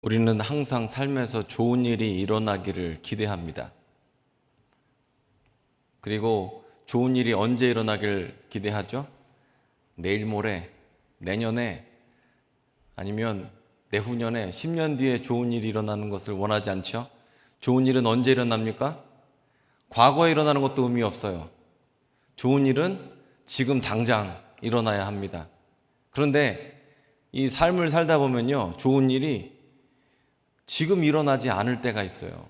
우리는 항상 삶에서 좋은 일이 일어나기를 기대합니다. 그리고 좋은 일이 언제 일어나길 기대하죠? 내일 모레, 내년에, 아니면 내후년에, 10년 뒤에 좋은 일이 일어나는 것을 원하지 않죠? 좋은 일은 언제 일어납니까? 과거에 일어나는 것도 의미 없어요. 좋은 일은 지금 당장 일어나야 합니다. 그런데 이 삶을 살다 보면요, 좋은 일이 지금 일어나지 않을 때가 있어요.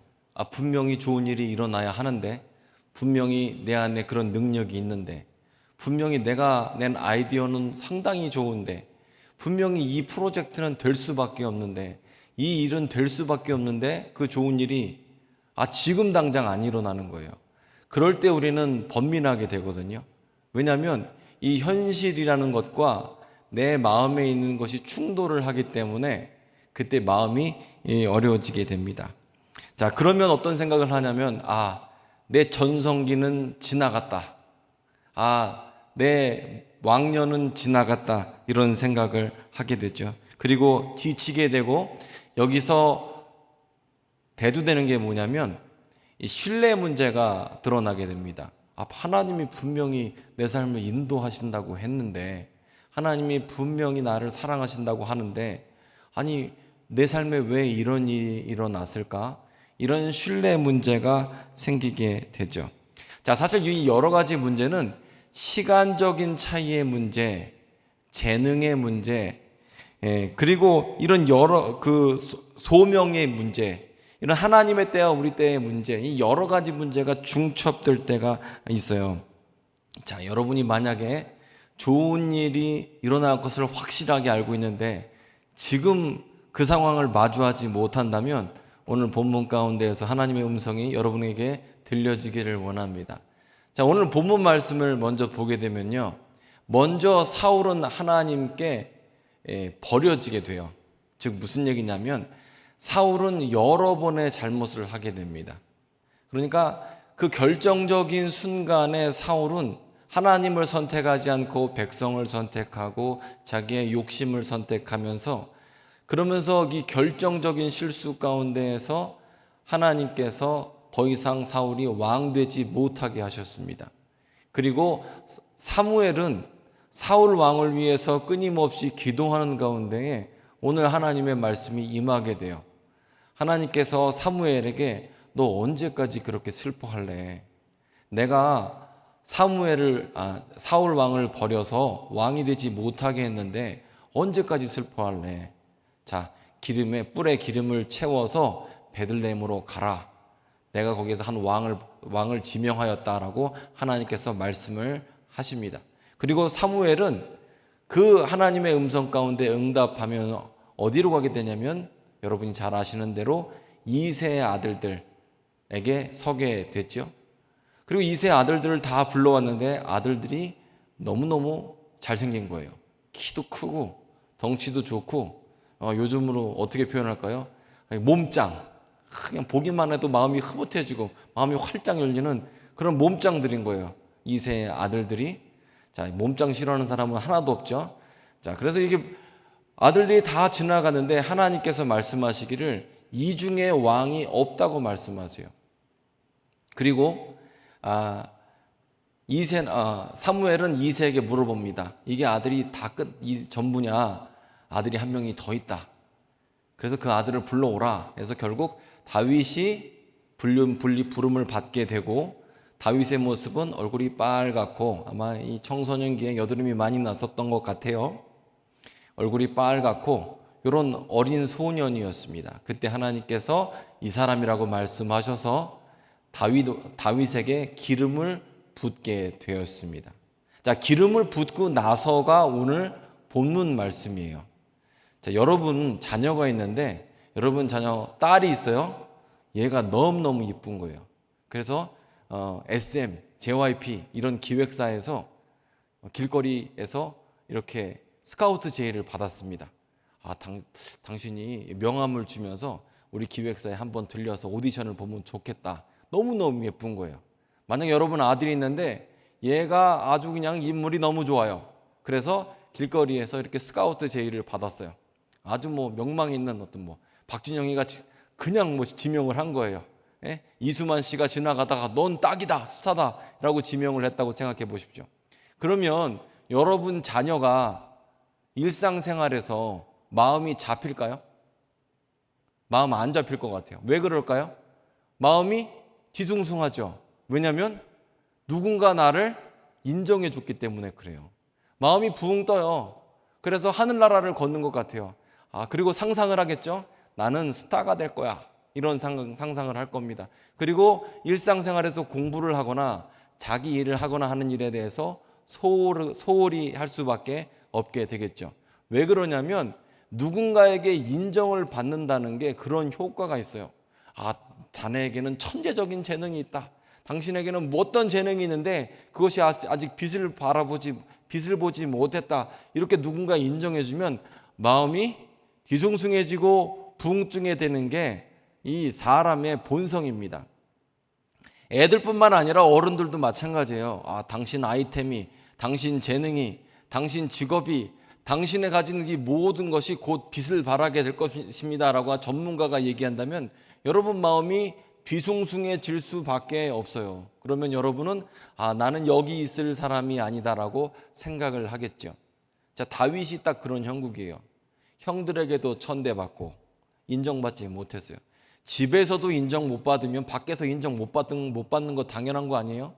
분명히 좋은 일이 일어나야 하는데, 분명히 내 안에 그런 능력이 있는데, 분명히 내가 낸 아이디어는 상당히 좋은데, 분명히 이 프로젝트는 될 수밖에 없는데, 이 일은 될 수밖에 없는데, 그 좋은 일이 지금 당장 안 일어나는 거예요. 그럴 때 우리는 번민하게 되거든요. 왜냐하면 이 현실이라는 것과 내 마음에 있는 것이 충돌을 하기 때문에 그때 마음이 어려워지게 됩니다. 자, 그러면 어떤 생각을 하냐면, 내 전성기는 지나갔다. 내 왕년은 지나갔다. 이런 생각을 하게 되죠. 그리고 지치게 되고, 여기서 대두되는 게 뭐냐면, 이 신뢰 문제가 드러나게 됩니다. 하나님이 분명히 내 삶을 인도하신다고 했는데, 하나님이 분명히 나를 사랑하신다고 하는데, 내 삶에 왜 이런 일이 일어났을까? 이런 신뢰 문제가 생기게 되죠. 자, 사실 이 여러 가지 문제는 시간적인 차이의 문제, 재능의 문제, 그리고 이런 여러 소명의 문제, 이런 하나님의 때와 우리 때의 문제, 이 여러 가지 문제가 중첩될 때가 있어요. 자, 여러분이 만약에 좋은 일이 일어날 것을 확실하게 알고 있는데 지금 그 상황을 마주하지 못한다면 오늘 본문 가운데에서 하나님의 음성이 여러분에게 들려지기를 원합니다. 자, 오늘 본문 말씀을 먼저 보게 되면요, 먼저 사울은 하나님께 버려지게 돼요. 즉 무슨 얘기냐면 사울은 여러 번의 잘못을 하게 됩니다. 그러니까 그 결정적인 순간에 사울은 하나님을 선택하지 않고 백성을 선택하고 자기의 욕심을 선택하면서, 그러면서 이 결정적인 실수 가운데에서 하나님께서 더 이상 사울이 왕 되지 못하게 하셨습니다. 그리고 사무엘은 사울 왕을 위해서 끊임없이 기도하는 가운데에 오늘 하나님의 말씀이 임하게 돼요. 하나님께서 사무엘에게 너 언제까지 그렇게 슬퍼할래? 내가 사울 왕을 버려서 왕이 되지 못하게 했는데 언제까지 슬퍼할래? 자, 뿔에 기름을 채워서 베들레헴으로 가라. 내가 거기에서 한 왕을 지명하였다라고 하나님께서 말씀을 하십니다. 그리고 사무엘은 그 하나님의 음성 가운데 응답하면 어디로 가게 되냐면 여러분이 잘 아시는 대로 이새의 아들들에게 서게 됐죠. 그리고 이새의 아들들을 다 불러왔는데 아들들이 너무너무 잘생긴 거예요. 키도 크고 덩치도 좋고, 요즘으로 어떻게 표현할까요? 몸짱. 그냥 보기만 해도 마음이 흐뭇해지고 마음이 활짝 열리는 그런 몸짱들인 거예요, 이새의 아들들이. 자, 몸짱 싫어하는 사람은 하나도 없죠. 자, 그래서 이게 아들들이 다 지나가는데 하나님께서 말씀하시기를 이 중에 왕이 없다고 말씀하세요. 그리고 사무엘은 이새에게 물어봅니다. 이게 아들이 다 전부냐? 아들이 한 명이 더 있다. 그래서 그 아들을 불러오라. 그래서 결국 다윗이 부름을 받게 되고, 다윗의 모습은 얼굴이 빨갛고 아마 이 청소년기에 여드름이 많이 났었던 것 같아요. 얼굴이 빨갛고 이런 어린 소년이었습니다. 그때 하나님께서 이 사람이라고 말씀하셔서 다윗에게 기름을 붓게 되었습니다. 자, 기름을 붓고 나서가 오늘 본문 말씀이에요. 자, 여러분 자녀가 있는데 여러분 자녀 딸이 있어요. 얘가 너무너무 이쁜 거예요. 그래서 SM, JYP 이런 기획사에서 길거리에서 이렇게 스카우트 제의를 받았습니다. 당신이 명함을 주면서 우리 기획사에 한번 들려서 오디션을 보면 좋겠다. 너무너무 예쁜 거예요. 만약 여러분 아들이 있는데 얘가 아주 그냥 인물이 너무 좋아요. 그래서 길거리에서 이렇게 스카우트 제의를 받았어요. 아주 명망 있는 어떤 박진영이가 그냥 뭐 지명을 한 거예요. 예? 이수만 씨가 지나가다가 넌 딱이다, 스타다 라고 지명을 했다고 생각해 보십시오. 그러면 여러분 자녀가 일상생활에서 마음이 잡힐까요? 마음 안 잡힐 것 같아요. 왜 그럴까요? 마음이 뒤숭숭하죠. 왜냐하면 누군가 나를 인정해 줬기 때문에 그래요. 마음이 붕 떠요. 그래서 하늘나라를 걷는 것 같아요. 그리고 상상을 하겠죠. 나는 스타가 될 거야. 이런 상상을 할 겁니다. 그리고 일상생활에서 공부를 하거나 자기 일을 하거나 하는 일에 대해서 소홀히 할 수밖에 없게 되겠죠. 왜 그러냐면 누군가에게 인정을 받는다는 게 그런 효과가 있어요. 자네에게는 천재적인 재능이 있다. 당신에게는 뭐 어떤 재능이 있는데 그것이 아직 빛을 보지 못했다. 이렇게 누군가 인정해주면 마음이 뒤숭숭해지고 부흥증에 되는 게 이 사람의 본성입니다. 애들뿐만 아니라 어른들도 마찬가지예요. 당신 아이템이, 당신 재능이, 당신 직업이, 당신의 가진 이 모든 것이 곧 빛을 발하게 될 것입니다 라고 전문가가 얘기한다면 여러분 마음이 뒤숭숭해질 수밖에 없어요. 그러면 여러분은 나는 여기 있을 사람이 아니다라고 생각을 하겠죠. 자, 다윗이 딱 그런 형국이에요. 형들에게도 천대받고 인정받지 못했어요. 집에서도 인정 못 받으면 밖에서 인정 못 받는 거 당연한 거 아니에요?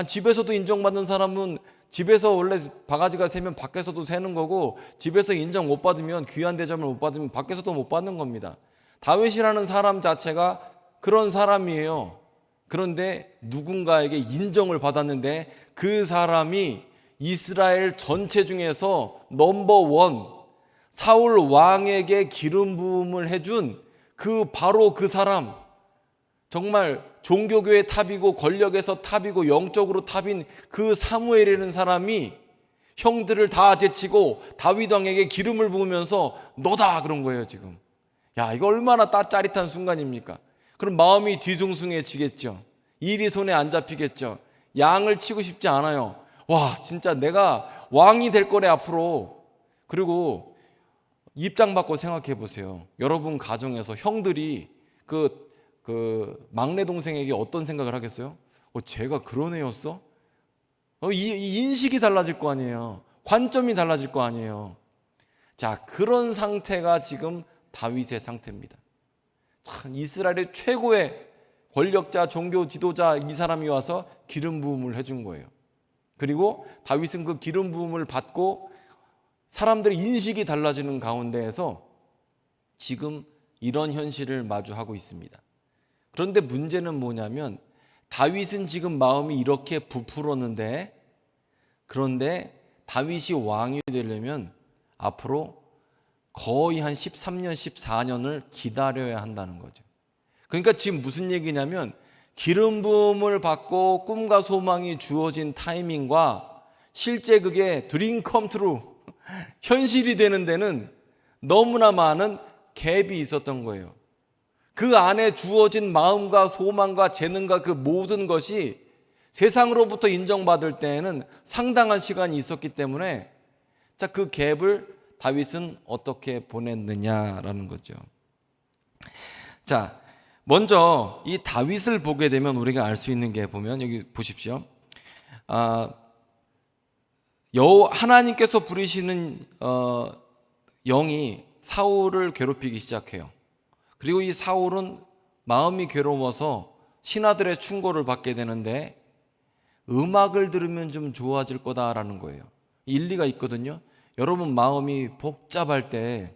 집에서도 인정받는 사람은 집에서 원래 바가지가 새면 밖에서도 새는 거고 집에서 인정 못 받으면 귀한 대접을 못 받으면 밖에서도 못 받는 겁니다. 다윗이라는 사람 자체가 그런 사람이에요. 그런데 누군가에게 인정을 받았는데 그 사람이 이스라엘 전체 중에서 넘버원 사울 왕에게 기름 부음을 해준 바로 그 사람, 정말 종교교의 탑이고 권력에서 탑이고 영적으로 탑인 그 사무엘이라는 사람이 형들을 다 제치고 다윗 왕에게 기름을 부으면서 너다 그런 거예요 지금. 이거 얼마나 짜릿한 순간입니까? 그럼 마음이 뒤숭숭해지겠죠. 일이 손에 안 잡히겠죠. 양을 치고 싶지 않아요. 진짜 내가 왕이 될 거네 앞으로. 그리고 입장 바꿔 생각해 보세요. 여러분 가정에서 형들이 그 막내 동생에게 어떤 생각을 하겠어요? 쟤가 그런 애였어? 이 인식이 달라질 거 아니에요. 관점이 달라질 거 아니에요. 자, 그런 상태가 지금 다윗의 상태입니다. 참 이스라엘의 최고의 권력자, 종교 지도자 이 사람이 와서 기름 부음을 해준 거예요. 그리고 다윗은 그 기름 부음을 받고 사람들의 인식이 달라지는 가운데에서 지금 이런 현실을 마주하고 있습니다. 그런데 문제는 뭐냐면 다윗은 지금 마음이 이렇게 부풀었는데 그런데 다윗이 왕이 되려면 앞으로 거의 한 13년, 14년을 기다려야 한다는 거죠. 그러니까 지금 무슨 얘기냐면 기름 부음을 받고 꿈과 소망이 주어진 타이밍과 실제 그게 드림 컴 트루 현실이 되는 데는 너무나 많은 갭이 있었던 거예요. 그 안에 주어진 마음과 소망과 재능과 그 모든 것이 세상으로부터 인정받을 때에는 상당한 시간이 있었기 때문에 자, 그 갭을 다윗은 어떻게 보냈느냐라는 거죠. 자, 먼저 이 다윗을 보게 되면 우리가 알 수 있는 게 보면 여기 보십시오. 하나님께서 부리시는 영이 사울을 괴롭히기 시작해요. 그리고 이 사울은 마음이 괴로워서 신하들의 충고를 받게 되는데 음악을 들으면 좀 좋아질 거다라는 거예요. 일리가 있거든요. 여러분 마음이 복잡할 때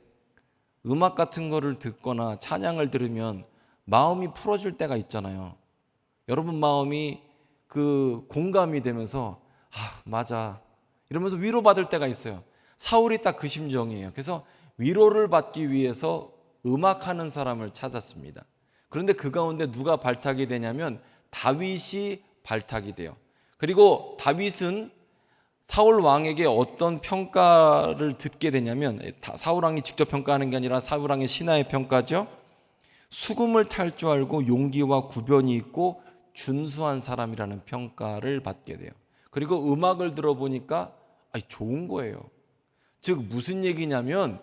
음악 같은 거를 듣거나 찬양을 들으면 마음이 풀어질 때가 있잖아요. 여러분 마음이 공감이 되면서 맞아 이러면서 위로받을 때가 있어요. 사울이 딱 그 심정이에요. 그래서 위로를 받기 위해서 음악하는 사람을 찾았습니다. 그런데 그 가운데 누가 발탁이 되냐면 다윗이 발탁이 돼요. 그리고 다윗은 사울 왕에게 어떤 평가를 듣게 되냐면 사울 왕이 직접 평가하는 게 아니라 사울 왕의 신하의 평가죠. 수금을 탈 줄 알고 용기와 구변이 있고 준수한 사람이라는 평가를 받게 돼요. 그리고 음악을 들어보니까 좋은 거예요. 즉 무슨 얘기냐면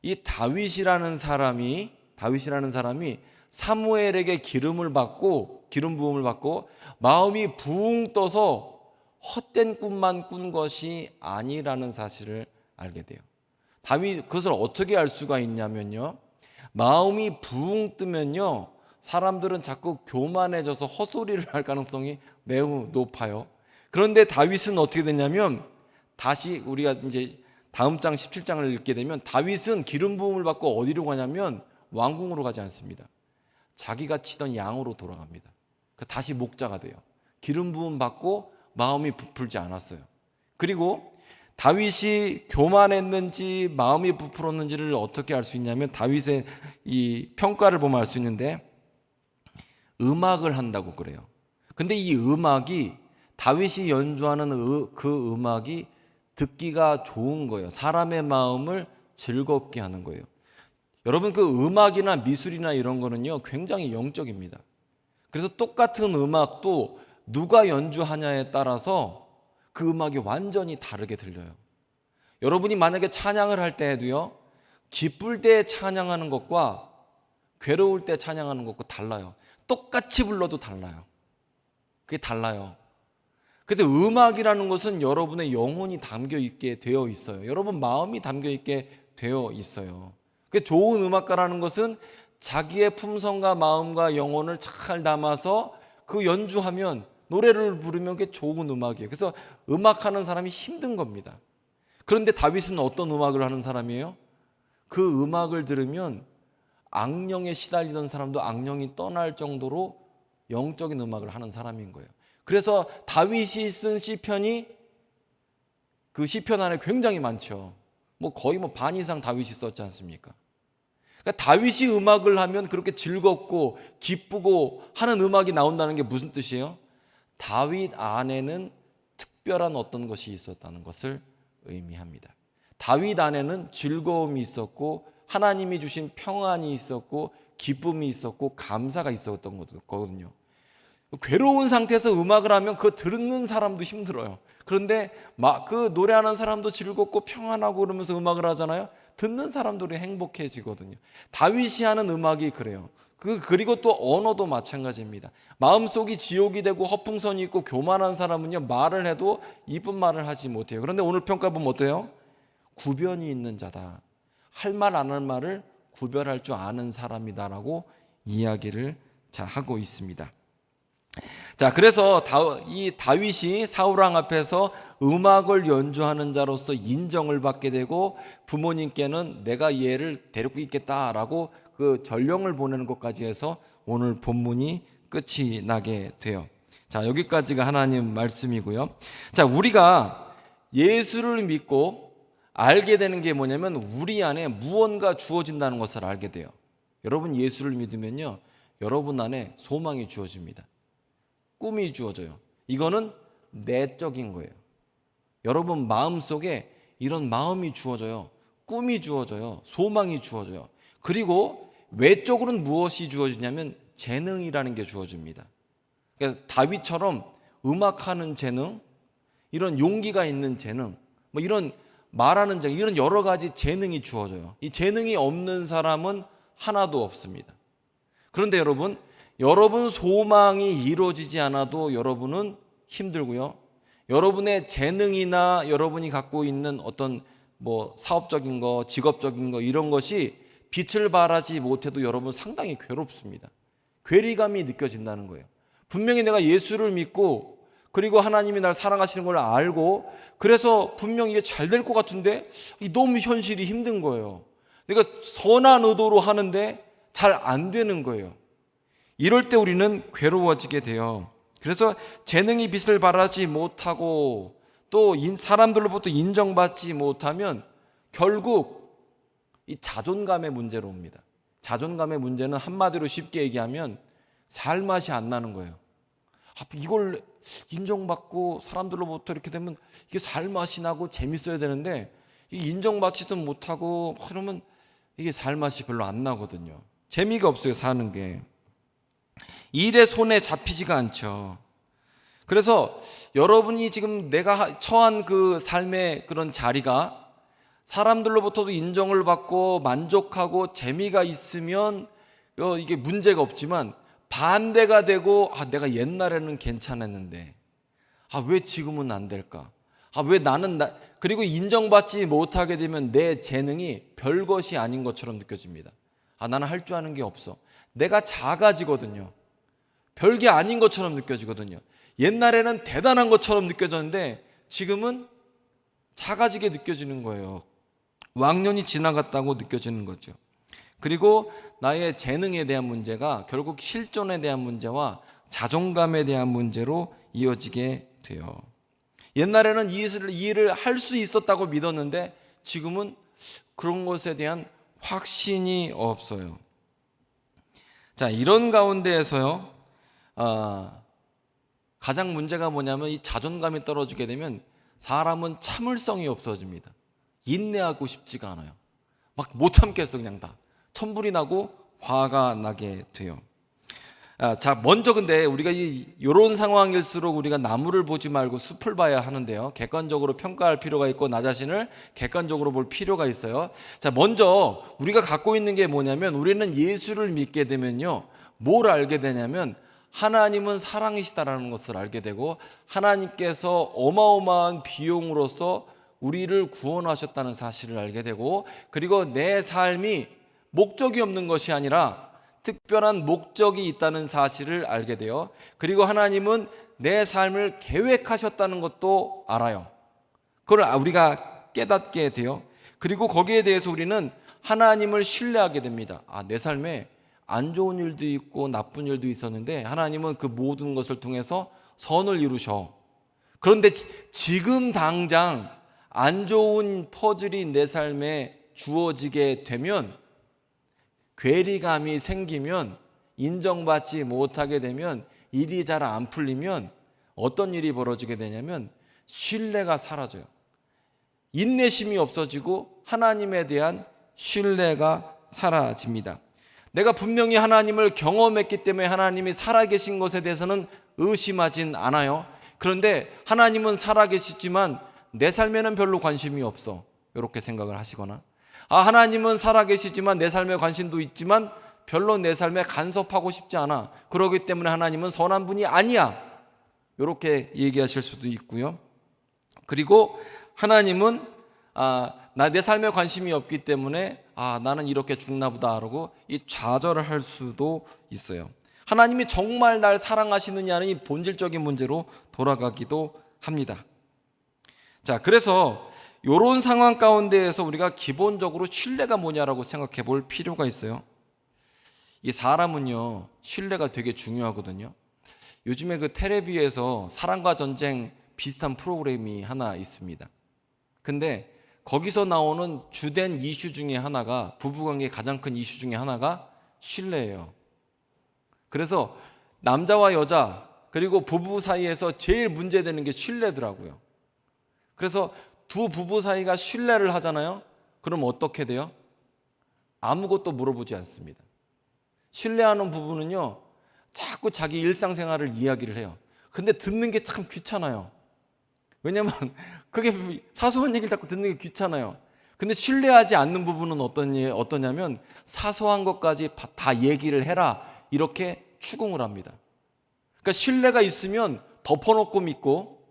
이 다윗이라는 사람이 사무엘에게 기름 부음을 받고 마음이 붕 떠서 헛된 꿈만 꾼 것이 아니라는 사실을 알게 돼요. 다윗 그것을 어떻게 알 수가 있냐면요, 마음이 붕 뜨면요 사람들은 자꾸 교만해져서 헛소리를 할 가능성이 매우 높아요. 그런데 다윗은 어떻게 됐냐면, 다시 우리가 이제 다음 장 17장을 읽게 되면 다윗은 기름 부음을 받고 어디로 가냐면 왕궁으로 가지 않습니다. 자기가 치던 양으로 돌아갑니다. 다시 목자가 돼요. 기름 부음 받고 마음이 부풀지 않았어요. 그리고 다윗이 교만했는지 마음이 부풀었는지를 어떻게 알 수 있냐면, 다윗의 이 평가를 보면 알 수 있는데, 음악을 한다고 그래요. 근데 이 음악이, 다윗이 연주하는 그 음악이 듣기가 좋은 거예요. 사람의 마음을 즐겁게 하는 거예요. 여러분, 그 음악이나 미술이나 이런 거는요 굉장히 영적입니다. 그래서 똑같은 음악도 누가 연주하냐에 따라서 그 음악이 완전히 다르게 들려요. 여러분이 만약에 찬양을 할 때에도요, 기쁠 때 찬양하는 것과 괴로울 때 찬양하는 것과 달라요. 똑같이 불러도 달라요. 그게 달라요. 그래서 음악이라는 것은 여러분의 영혼이 담겨 있게 되어 있어요. 여러분 마음이 담겨 있게 되어 있어요. 그 좋은 음악가라는 것은 자기의 품성과 마음과 영혼을 잘 담아서 그 연주하면, 노래를 부르면 그게 좋은 음악이에요. 그래서 음악하는 사람이 힘든 겁니다. 그런데 다윗은 어떤 음악을 하는 사람이에요? 그 음악을 들으면 악령에 시달리던 사람도 악령이 떠날 정도로 영적인 음악을 하는 사람인 거예요. 그래서 다윗이 쓴 시편이 그 시편 안에 굉장히 많죠. 거의 반 이상 다윗이 썼지 않습니까? 그러니까 다윗이 음악을 하면 그렇게 즐겁고 기쁘고 하는 음악이 나온다는 게 무슨 뜻이에요? 다윗 안에는 특별한 어떤 것이 있었다는 것을 의미합니다. 다윗 안에는 즐거움이 있었고 하나님이 주신 평안이 있었고 기쁨이 있었고 감사가 있었던 거거든요. 괴로운 상태에서 음악을 하면 그 듣는 사람도 힘들어요. 그런데 그 노래하는 사람도 즐겁고 평안하고 그러면서 음악을 하잖아요. 듣는 사람들이 행복해지거든요. 다윗이 하는 음악이 그래요. 그리고 또 언어도 마찬가지입니다. 마음속이 지옥이 되고 허풍선이 있고 교만한 사람은요, 말을 해도 이쁜 말을 하지 못해요. 그런데 오늘 평가 보면 어때요? 구변이 있는 자다. 할 말 안 할 말을 구별할 줄 아는 사람이다라고 이야기를 하고 있습니다. 자, 그래서 이 다윗이 사울왕 앞에서 음악을 연주하는 자로서 인정을 받게 되고, 부모님께는 내가 얘를 데리고 있겠다라고 그 전령을 보내는 것까지 해서 오늘 본문이 끝이 나게 돼요. 자, 여기까지가 하나님 말씀이고요. 자, 우리가 예수를 믿고 알게 되는 게 뭐냐면, 우리 안에 무언가 주어진다는 것을 알게 돼요. 여러분 예수를 믿으면요, 여러분 안에 소망이 주어집니다. 꿈이 주어져요. 이거는 내적인 거예요. 여러분 마음속에 이런 마음이 주어져요. 꿈이 주어져요. 소망이 주어져요. 그리고 외적으로는 무엇이 주어지냐면 재능이라는 게 주어집니다. 그러니까 다윗처럼 음악하는 재능, 이런 용기가 있는 재능, 이런 말하는 재능, 이런 여러 가지 재능이 주어져요. 이 재능이 없는 사람은 하나도 없습니다. 그런데 여러분 소망이 이루어지지 않아도 여러분은 힘들고요. 여러분의 재능이나 여러분이 갖고 있는 어떤 사업적인 거, 직업적인 거, 이런 것이 빛을 발하지 못해도 여러분 상당히 괴롭습니다. 괴리감이 느껴진다는 거예요. 분명히 내가 예수를 믿고 그리고 하나님이 날 사랑하시는 걸 알고, 그래서 분명히 이게 잘 될 것 같은데 너무 현실이 힘든 거예요. 내가 선한 의도로 하는데 잘 안 되는 거예요. 이럴 때 우리는 괴로워지게 돼요. 그래서 재능이 빛을 발하지 못하고 또 사람들로부터 인정받지 못하면 결국 이 자존감의 문제로 옵니다. 자존감의 문제는 한마디로 쉽게 얘기하면 살맛이 안 나는 거예요. 이걸 인정받고 사람들로부터 이렇게 되면 이게 살맛이 나고 재밌어야 되는데, 인정받지도 못하고 그러면 이게 살맛이 별로 안 나거든요. 재미가 없어요, 사는 게. 일에 손에 잡히지가 않죠. 그래서 여러분이 지금 내가 처한 그 삶의 그런 자리가 사람들로부터도 인정을 받고 만족하고 재미가 있으면 이게 문제가 없지만, 반대가 되고 내가 옛날에는 괜찮았는데 왜 지금은 안 될까? 왜 그리고 인정받지 못하게 되면 내 재능이 별것이 아닌 것처럼 느껴집니다. 나는 할 줄 아는 게 없어. 내가 작아지거든요. 별게 아닌 것처럼 느껴지거든요. 옛날에는 대단한 것처럼 느껴졌는데 지금은 작아지게 느껴지는 거예요. 왕년이 지나갔다고 느껴지는 거죠. 그리고 나의 재능에 대한 문제가 결국 실존에 대한 문제와 자존감에 대한 문제로 이어지게 돼요. 옛날에는 이 일을 할 수 있었다고 믿었는데 지금은 그런 것에 대한 확신이 없어요. 자, 이런 가운데에서요, 가장 문제가 뭐냐면 이 자존감이 떨어지게 되면 사람은 참을성이 없어집니다. 인내하고 싶지가 않아요. 막 못 참겠어. 그냥 다 천불이 나고 화가 나게 돼요. 자, 먼저 근데 우리가 이런 상황일수록 우리가 나무를 보지 말고 숲을 봐야 하는데요, 객관적으로 평가할 필요가 있고 나 자신을 객관적으로 볼 필요가 있어요. 자, 먼저 우리가 갖고 있는 게 뭐냐면, 우리는 예수를 믿게 되면요, 뭘 알게 되냐면 하나님은 사랑이시다라는 것을 알게 되고, 하나님께서 어마어마한 비용으로서 우리를 구원하셨다는 사실을 알게 되고, 그리고 내 삶이 목적이 없는 것이 아니라 특별한 목적이 있다는 사실을 알게 돼요. 그리고 하나님은 내 삶을 계획하셨다는 것도 알아요. 그걸 우리가 깨닫게 돼요. 그리고 거기에 대해서 우리는 하나님을 신뢰하게 됩니다. 내 삶에 안 좋은 일도 있고 나쁜 일도 있었는데 하나님은 그 모든 것을 통해서 선을 이루셔. 그런데 지금 당장 안 좋은 퍼즐이 내 삶에 주어지게 되면, 괴리감이 생기면, 인정받지 못하게 되면, 일이 잘 안 풀리면 어떤 일이 벌어지게 되냐면 신뢰가 사라져요. 인내심이 없어지고 하나님에 대한 신뢰가 사라집니다. 내가 분명히 하나님을 경험했기 때문에 하나님이 살아계신 것에 대해서는 의심하진 않아요. 그런데 하나님은 살아계시지만 내 삶에는 별로 관심이 없어, 이렇게 생각을 하시거나, 하나님은 살아계시지만 내 삶에 관심도 있지만 별로 내 삶에 간섭하고 싶지 않아, 그렇기 때문에 하나님은 선한 분이 아니야, 이렇게 얘기하실 수도 있고요. 그리고 하나님은 내 삶에 관심이 없기 때문에 나는 이렇게 죽나 보다 라고 이 좌절을 할 수도 있어요. 하나님이 정말 날 사랑하시느냐는 이 본질적인 문제로 돌아가기도 합니다. 자, 그래서 이런 상황 가운데에서 우리가 기본적으로 신뢰가 뭐냐라고 생각해 볼 필요가 있어요. 이 사람은요, 신뢰가 되게 중요하거든요. 요즘에 그 텔레비에서 사랑과 전쟁 비슷한 프로그램이 하나 있습니다. 근데 거기서 나오는 주된 이슈 중에 하나가, 부부관계의 가장 큰 이슈 중에 하나가 신뢰예요. 그래서 남자와 여자 그리고 부부 사이에서 제일 문제되는 게 신뢰더라고요. 그래서 두 부부 사이가 신뢰를 하잖아요. 그럼 어떻게 돼요? 아무것도 물어보지 않습니다. 신뢰하는 부부는요, 자꾸 자기 일상생활을 이야기를 해요. 근데 듣는 게 참 귀찮아요. 왜냐면 그게 사소한 얘기를 자꾸 듣는 게 귀찮아요. 근데 신뢰하지 않는 부분은 어떠냐면 사소한 것까지 다 얘기를 해라, 이렇게 추궁을 합니다. 그러니까 신뢰가 있으면 덮어놓고 믿고,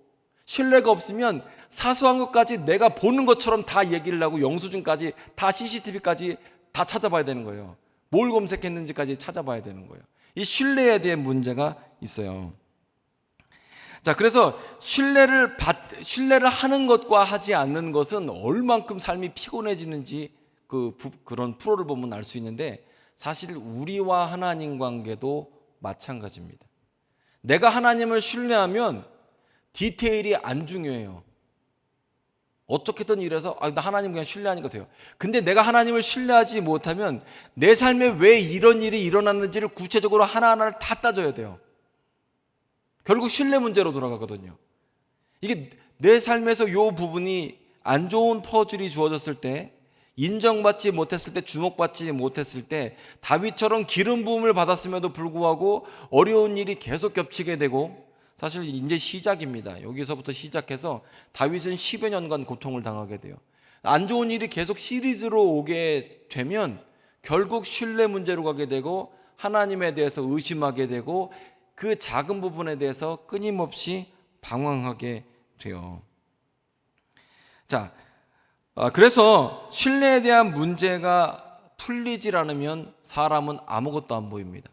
신뢰가 없으면 사소한 것까지 내가 보는 것처럼 다 얘기를 하고 영수증까지 다 CCTV까지 다 찾아봐야 되는 거예요. 뭘 검색했는지까지 찾아봐야 되는 거예요. 이 신뢰에 대한 문제가 있어요. 자, 그래서 신뢰를 하는 것과 하지 않는 것은 얼만큼 삶이 피곤해지는지 그런 프로를 보면 알 수 있는데, 사실 우리와 하나님 관계도 마찬가지입니다. 내가 하나님을 신뢰하면 디테일이 안 중요해요. 어떻게든 이래서 나 하나님 그냥 신뢰하니까 돼요. 근데 내가 하나님을 신뢰하지 못하면 내 삶에 왜 이런 일이 일어났는지를 구체적으로 하나하나를 다 따져야 돼요. 결국 신뢰 문제로 돌아가거든요. 이게 내 삶에서 이 부분이 안 좋은 퍼즐이 주어졌을 때, 인정받지 못했을 때, 주목받지 못했을 때, 다윗처럼 기름 부음을 받았음에도 불구하고 어려운 일이 계속 겹치게 되고, 사실 이제 시작입니다. 여기서부터 시작해서 다윗은 10여 년간 고통을 당하게 돼요. 안 좋은 일이 계속 시리즈로 오게 되면 결국 신뢰 문제로 가게 되고 하나님에 대해서 의심하게 되고 그 작은 부분에 대해서 끊임없이 방황하게 돼요. 자, 그래서 신뢰에 대한 문제가 풀리질 않으면 사람은 아무것도 안 보입니다.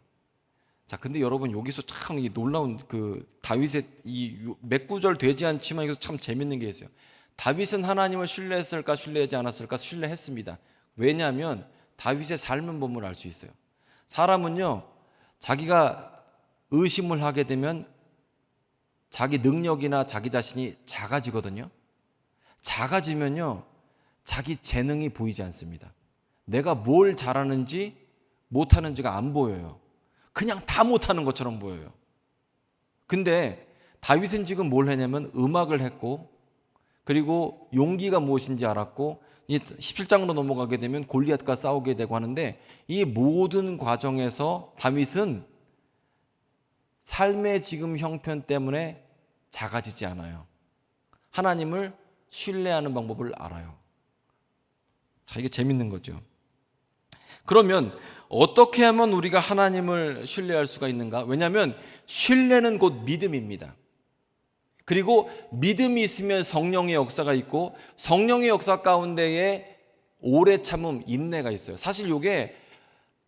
자, 근데 여러분 여기서 참 이 놀라운 그 다윗의 이 몇 구절 되지 않지만 여기서 참 재밌는 게 있어요. 다윗은 하나님을 신뢰했을까 신뢰하지 않았을까? 신뢰했습니다. 왜냐하면 다윗의 삶은 보면 알 수 있어요. 사람은요, 자기가 의심을 하게 되면 자기 능력이나 자기 자신이 작아지거든요. 작아지면요, 자기 재능이 보이지 않습니다. 내가 뭘 잘하는지 못하는지가 안 보여요. 그냥 다 못하는 것처럼 보여요. 근데 다윗은 지금 뭘 했냐면 음악을 했고, 그리고 용기가 무엇인지 알았고, 17장으로 넘어가게 되면 골리앗과 싸우게 되고 하는데, 이 모든 과정에서 다윗은 삶의 지금 형편 때문에 작아지지 않아요. 하나님을 신뢰하는 방법을 알아요. 자, 이게 재밌는 거죠. 그러면 어떻게 하면 우리가 하나님을 신뢰할 수가 있는가? 왜냐하면 신뢰는 곧 믿음입니다. 그리고 믿음이 있으면 성령의 역사가 있고, 성령의 역사 가운데에 오래 참음, 인내가 있어요. 사실 이게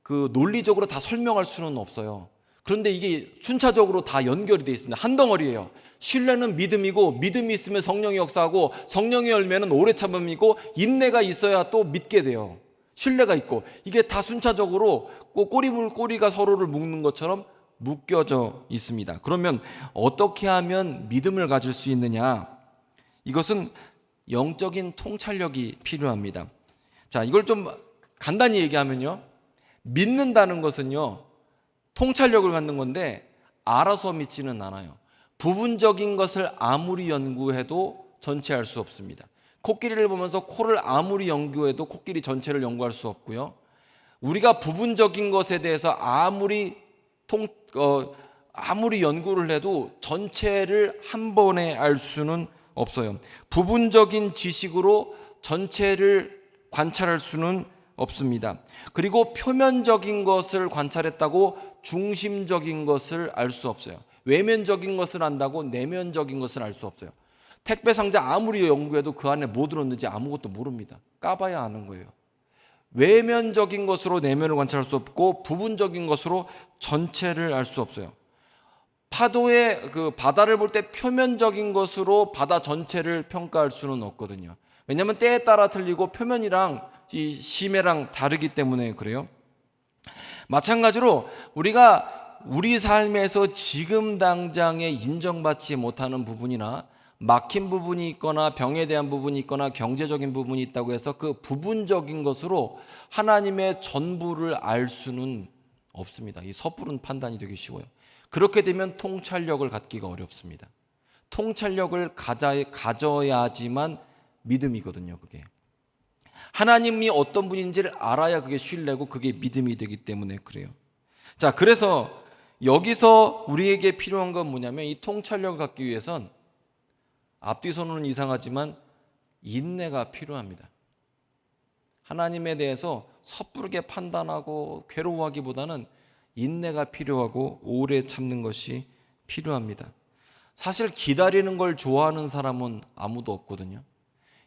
그 논리적으로 다 설명할 수는 없어요. 그런데 이게 순차적으로 다 연결이 되어 있습니다. 한 덩어리예요. 신뢰는 믿음이고, 믿음이 있으면 성령의 역사하고, 성령의 열매는 오래 참음이고, 인내가 있어야 또 믿게 돼요. 신뢰가 있고, 이게 다 순차적으로 꼬리가 서로를 묶는 것처럼 묶여져 있습니다. 그러면 어떻게 하면 믿음을 가질 수 있느냐? 이것은 영적인 통찰력이 필요합니다. 자, 이걸 좀 간단히 얘기하면요, 믿는다는 것은요, 통찰력을 갖는 건데 알아서 믿지는 않아요. 부분적인 것을 아무리 연구해도 전체 알 수 없습니다. 코끼리를 보면서 코를 아무리 연구해도 코끼리 전체를 연구할 수 없고요. 우리가 부분적인 것에 대해서 아무리 연구를 해도 전체를 한 번에 알 수는 없어요. 부분적인 지식으로 전체를 관찰할 수는 없습니다. 그리고 표면적인 것을 관찰했다고 중심적인 것을 알 수 없어요. 외면적인 것을 안다고 내면적인 것을 알 수 없어요. 택배 상자 아무리 연구해도 그 안에 뭐 들었는지 아무것도 모릅니다. 까봐야 아는 거예요. 외면적인 것으로 내면을 관찰할 수 없고, 부분적인 것으로 전체를 알 수 없어요. 파도의 그 바다를 볼 때 표면적인 것으로 바다 전체를 평가할 수는 없거든요. 왜냐하면 때에 따라 틀리고 표면이랑 이 심해랑 다르기 때문에 그래요. 마찬가지로 우리가 우리 삶에서 지금 당장에 인정받지 못하는 부분이나 막힌 부분이 있거나 병에 대한 부분이 있거나 경제적인 부분이 있다고 해서 그 부분적인 것으로 하나님의 전부를 알 수는 없습니다. 이 섣부른 판단이 되기 쉬워요. 그렇게 되면 통찰력을 갖기가 어렵습니다. 통찰력을 가져야지만 믿음이거든요. 그게 하나님이 어떤 분인지를 알아야 그게 신뢰고 그게 믿음이 되기 때문에 그래요. 자, 그래서 여기서 우리에게 필요한 건 뭐냐면, 이 통찰력을 갖기 위해선 앞뒤서는 이상하지만 인내가 필요합니다. 하나님에 대해서 섣부르게 판단하고 괴로워하기보다는 인내가 필요하고 오래 참는 것이 필요합니다. 사실 기다리는 걸 좋아하는 사람은 아무도 없거든요.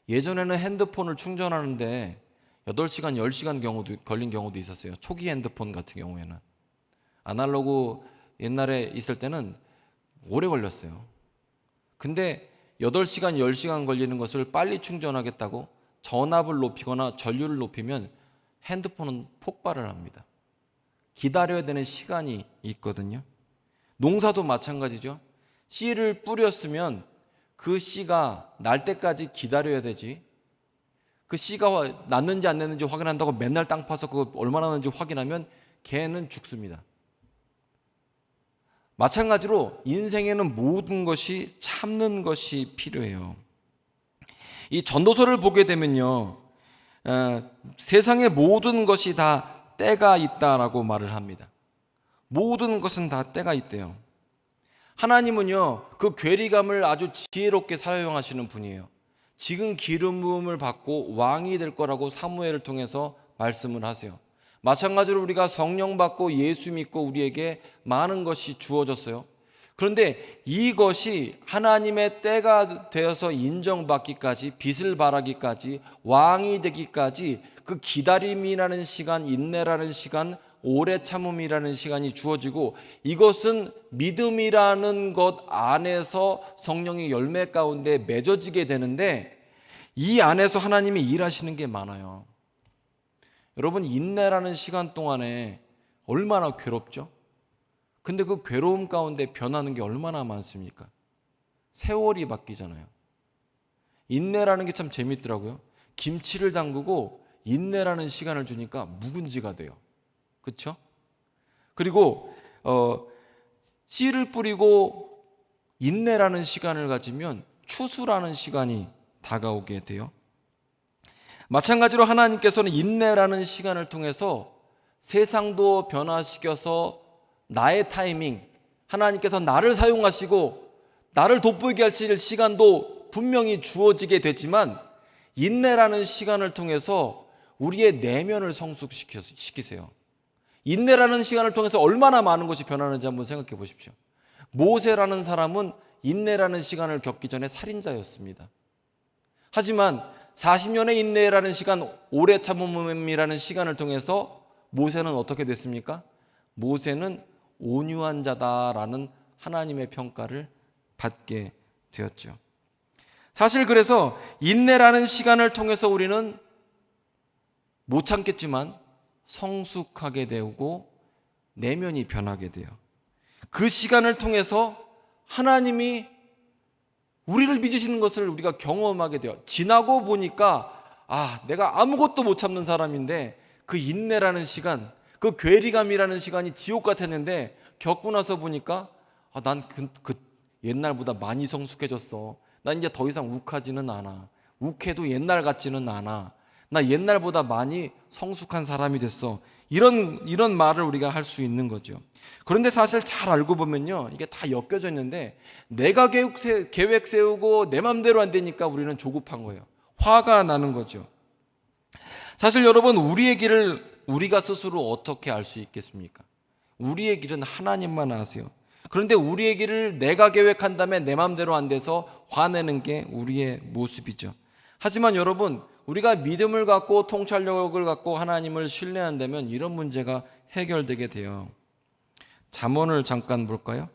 예전에는 핸드폰을 충전하는데 8시간, 10시간 걸린 경우도 있었어요. 초기 핸드폰 같은 경우에는. 아날로그 옛날에 있을 때는 오래 걸렸어요. 근데 8시간, 10시간 걸리는 것을 빨리 충전하겠다고 전압을 높이거나 전류를 높이면 핸드폰은 폭발을 합니다. 기다려야 되는 시간이 있거든요. 농사도 마찬가지죠. 씨를 뿌렸으면 그 씨가 날 때까지 기다려야 되지. 그 씨가 났는지 안 났는지 확인한다고 맨날 땅 파서 그거 얼마나 났는지 확인하면 걔는 죽습니다. 마찬가지로 인생에는 모든 것이 참는 것이 필요해요. 이 전도서를 보게 되면요, 세상의 모든 것이 다 때가 있다라고 말을 합니다. 모든 것은 다 때가 있대요. 하나님은요, 그 괴리감을 아주 지혜롭게 사용하시는 분이에요. 지금 기름 부음을 받고 왕이 될 거라고 사무엘을 통해서 말씀을 하세요. 마찬가지로 우리가 성령 받고 예수 믿고 우리에게 많은 것이 주어졌어요. 그런데 이것이 하나님의 때가 되어서 인정받기까지, 빛을 발하기까지, 왕이 되기까지 그 기다림이라는 시간, 인내라는 시간, 오래 참음이라는 시간이 주어지고, 이것은 믿음이라는 것 안에서 성령의 열매 가운데 맺어지게 되는데, 이 안에서 하나님이 일하시는 게 많아요. 여러분, 인내라는 시간 동안에 얼마나 괴롭죠? 근데 그 괴로움 가운데 변하는 게 얼마나 많습니까? 세월이 바뀌잖아요. 인내라는 게 참 재밌더라고요. 김치를 담그고 인내라는 시간을 주니까 묵은지가 돼요. 그렇죠? 그리고 씨를 뿌리고 인내라는 시간을 가지면 추수라는 시간이 다가오게 돼요. 마찬가지로 하나님께서는 인내라는 시간을 통해서 세상도 변화시켜서 나의 타이밍, 하나님께서 나를 사용하시고 나를 돋보이게 하실 시간도 분명히 주어지게 되지만, 인내라는 시간을 통해서 우리의 내면을 성숙시키세요. 인내라는 시간을 통해서 얼마나 많은 것이 변하는지 한번 생각해 보십시오. 모세라는 사람은 인내라는 시간을 겪기 전에 살인자였습니다. 하지만 40년의 인내라는 시간, 오래 참음이라는 시간을 통해서 모세는 어떻게 됐습니까? 모세는 온유한 자다라는 하나님의 평가를 받게 되었죠. 사실 그래서 인내라는 시간을 통해서 우리는 못 참겠지만 성숙하게 되고 내면이 변하게 돼요. 그 시간을 통해서 하나님이 우리를 빚으시는 것을 우리가 경험하게 돼요. 지나고 보니까 내가 아무것도 못 참는 사람인데 그 인내라는 시간, 그 괴리감이라는 시간이 지옥 같았는데 겪고 나서 보니까 난 옛날보다 많이 성숙해졌어. 난 이제 더 이상 욱하지는 않아. 욱해도 옛날 같지는 않아. 나 옛날보다 많이 성숙한 사람이 됐어. 이런 말을 우리가 할 수 있는 거죠. 그런데 사실 잘 알고 보면요, 이게 다 엮여져 있는데 내가 계획 세우고 내 맘대로 안 되니까 우리는 조급한 거예요. 화가 나는 거죠. 사실 여러분, 우리의 길을 우리가 스스로 어떻게 알 수 있겠습니까? 우리의 길은 하나님만 아세요. 그런데 우리의 길을 내가 계획한 다음에 내 맘대로 안 돼서 화내는 게 우리의 모습이죠. 하지만 여러분, 우리가 믿음을 갖고 통찰력을 갖고 하나님을 신뢰한다면 이런 문제가 해결되게 돼요. 잠언을 잠깐 볼까요?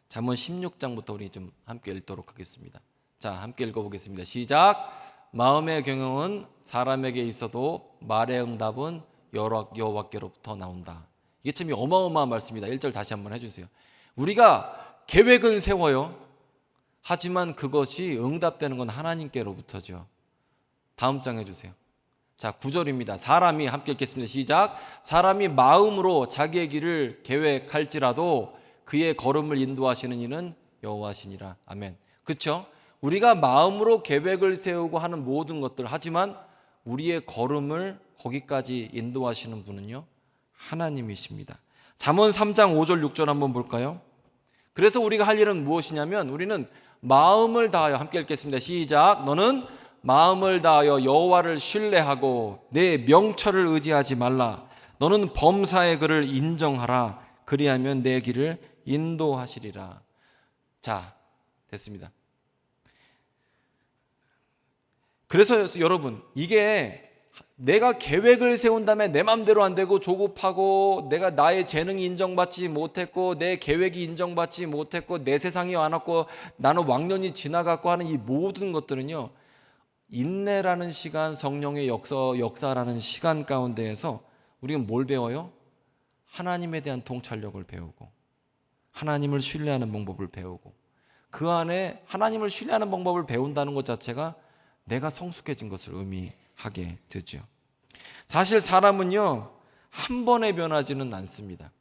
잠언 16장부터 우리 좀 함께 읽도록 하겠습니다. 자, 함께 읽어보겠습니다. 시작. 마음의 경영은 사람에게 있어도 말의 응답은 여호와께로부터 나온다. 이게 참 어마어마한 말씀입니다. 1절 다시 한번 해주세요. 우리가 계획은 세워요. 하지만 그것이 응답되는 건 하나님께로부터죠. 다음 장 해주세요. 자, 9절입니다. 사람이, 함께 읽겠습니다. 시작. 사람이 마음으로 자기의 길을 계획할지라도 그의 걸음을 인도하시는 이는 여호와시니라. 아멘. 그렇죠? 우리가 마음으로 계획을 세우고 하는 모든 것들, 하지만 우리의 걸음을 거기까지 인도하시는 분은요, 하나님이십니다. 잠언 3장 5절 6절 한번 볼까요? 그래서 우리가 할 일은 무엇이냐면, 우리는 마음을 다하여, 함께 읽겠습니다. 시작. 너는 마음을 다하여 여호와를 신뢰하고 내 명철을 의지하지 말라. 너는 범사의 그를 인정하라. 그리하면 내 길을 인도하시리라. 자, 됐습니다. 그래서 여러분, 이게 내가 계획을 세운 다음에 내 맘대로 안 되고 조급하고 내가 나의 재능이 인정받지 못했고 내 계획이 인정받지 못했고 내 세상이 안 왔고 나는 왕년이 지나갔고 하는 이 모든 것들은요, 인내라는 시간, 성령의 역사라는 시간 가운데에서 우리는 뭘 배워요? 하나님에 대한 통찰력을 배우고 하나님을 신뢰하는 방법을 배우고, 그 안에 하나님을 신뢰하는 방법을 배운다는 것 자체가 내가 성숙해진 것을 의미하게 되죠. 사실 사람은요, 한 번에 변하지는 않습니다.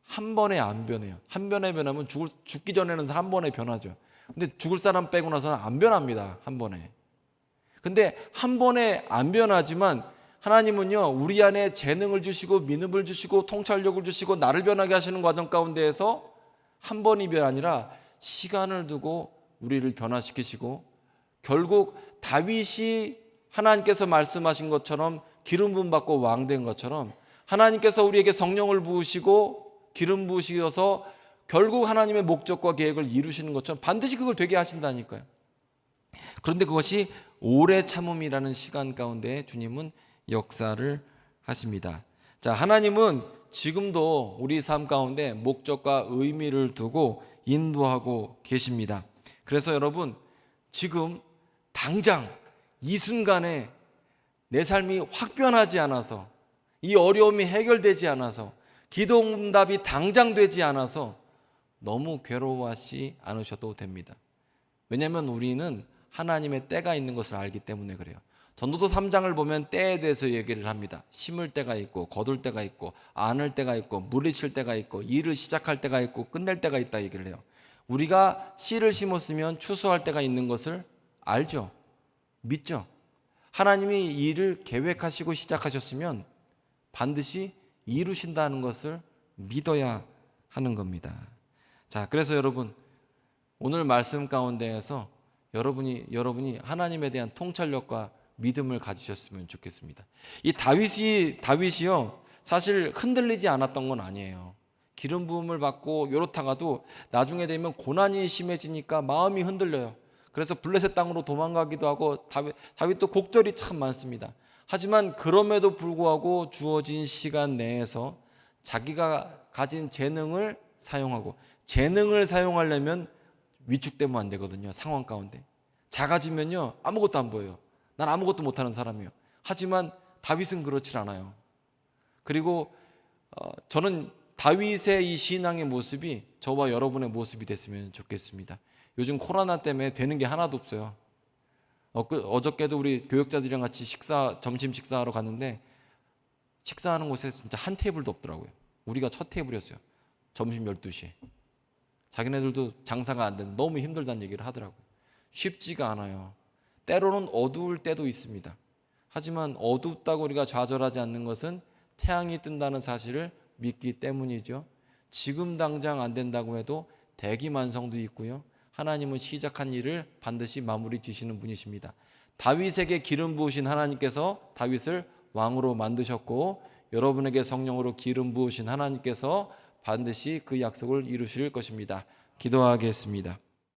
한 번에 안 변해요. 한 번에 변하면 죽기 전에는 한 번에 변하죠. 근데 죽을 사람 빼고 나서는 안 변합니다. 한 번에. 근데 한 번에 안 변하지만 하나님은요, 우리 안에 재능을 주시고 믿음을 주시고 통찰력을 주시고 나를 변하게 하시는 과정 가운데에서 한 번이 아니라 시간을 두고 우리를 변화시키시고 결국 다윗이 하나님께서 말씀하신 것처럼 기름 부음 받고 왕 된 것처럼 하나님께서 우리에게 성령을 부으시고 기름 부으셔서 결국 하나님의 목적과 계획을 이루시는 것처럼 반드시 그걸 되게 하신다니까요. 그런데 그것이 오래 참음이라는 시간 가운데 주님은 역사를 하십니다. 자, 하나님은 지금도 우리 삶 가운데 목적과 의미를 두고 인도하고 계십니다. 그래서 여러분, 지금 당장 이 순간에 내 삶이 확 변하지 않아서, 이 어려움이 해결되지 않아서, 기도 응답이 당장 되지 않아서 너무 괴로워하지 않으셔도 됩니다. 왜냐하면 우리는 하나님의 때가 있는 것을 알기 때문에 그래요. 전도서 3장을 보면 때에 대해서 얘기를 합니다. 심을 때가 있고 거둘 때가 있고 안을 때가 있고 물리칠 때가 있고 일을 시작할 때가 있고 끝낼 때가 있다 얘기를 해요. 우리가 씨를 심었으면 추수할 때가 있는 것을 알죠. 믿죠. 하나님이 일을 계획하시고 시작하셨으면 반드시 이루신다는 것을 믿어야 하는 겁니다. 자, 그래서 여러분, 오늘 말씀 가운데에서 여러분이 하나님에 대한 통찰력과 믿음을 가지셨으면 좋겠습니다. 이 다윗이요, 사실 흔들리지 않았던 건 아니에요. 기름 부음을 받고 요렇다가도 나중에 되면 고난이 심해지니까 마음이 흔들려요. 그래서 블레셋 땅으로 도망가기도 하고 다윗도 곡절이 참 많습니다. 하지만 그럼에도 불구하고 주어진 시간 내에서 자기가 가진 재능을 사용하고, 재능을 사용하려면 위축되면 안 되거든요. 상황 가운데 작아지면요 아무것도 안 보여요. 난 아무것도 못하는 사람이에요. 하지만 다윗은 그렇지 않아요. 그리고 저는 다윗의 이 신앙의 모습이 저와 여러분의 모습이 됐으면 좋겠습니다. 요즘 코로나 때문에 되는 게 하나도 없어요. 어저께도 우리 교역자들이랑 같이 점심 식사하러 갔는데 식사하는 곳에 진짜 한 테이블도 없더라고요. 우리가 첫 테이블이었어요. 점심 12시에. 자기네들도 장사가 안 되는, 너무 힘들다는 얘기를 하더라고요. 쉽지가 않아요. 때로는 어두울 때도 있습니다. 하지만 어둡다고 우리가 좌절하지 않는 것은 태양이 뜬다는 사실을 믿기 때문이죠. 지금 당장 안 된다고 해도 대기만성도 있고요. 하나님은 시작한 일을 반드시 마무리 지시는 분이십니다. 다윗에게 기름 부으신 하나님께서 다윗을 왕으로 만드셨고, 여러분에게 성령으로 기름 부으신 하나님께서 반드시 그 약속을 이루실 것입니다. 기도하겠습니다.